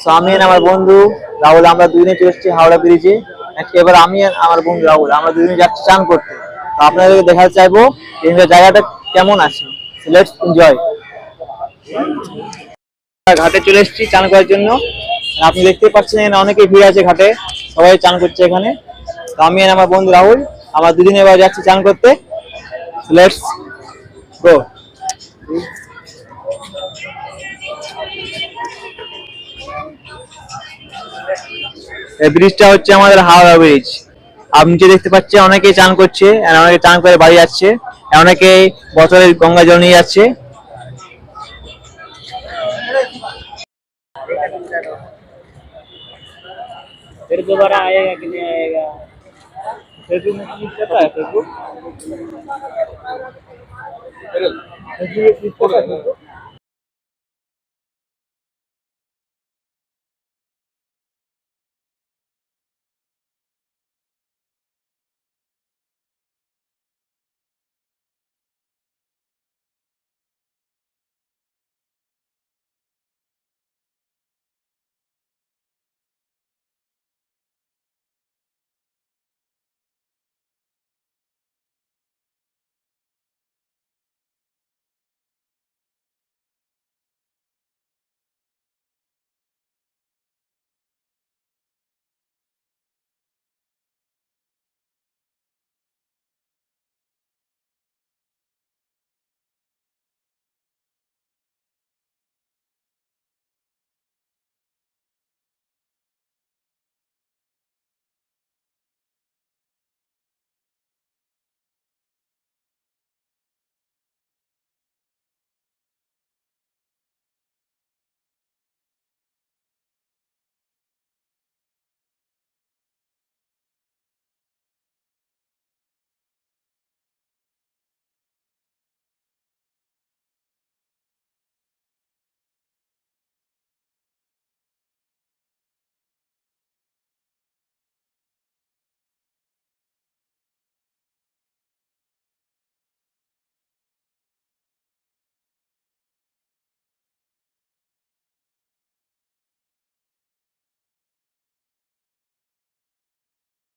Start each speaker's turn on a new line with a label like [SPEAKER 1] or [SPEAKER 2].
[SPEAKER 1] তো আমি আর আমার বন্ধু রাহুল আমরা দুজনে চলে এসেছি হাওড়া ব্রিজে। এবার আমি আর আমার বন্ধু রাহুল আমরা দুজনে যাচ্ছি চান করতে। তো আপনাদেরকে দেখাতে চাইবো এই জায়গাটা কেমন আছে। Let's enjoy. ঘাটে চলে এসেছি চান করার জন্য। আপনি দেখতে পাচ্ছেন এখানে অনেকে ভিড় আছে ঘাটে, সবাই চান করছে এখানে। তো আমি আর আমার বন্ধু রাহুল আমরা দুদিনে এবার যাচ্ছি চান করতে। Let's go. এই ব্রিজটা হচ্ছে আমাদের হাওড়া ব্রিজ। আপনি যে দেখতে পাচ্ছেন অনেকেই চান করছে, আর অনেকে চান করে বাড়ি যাচ্ছে, আর অনেকে বোতলে গঙ্গা জল নিয়ে যাচ্ছে। फिर दोबारा आएगा कि नहीं आएगा। फेसबुक में क्लिक करता है फेसबुक। फेसबुक में क्लिक करता है।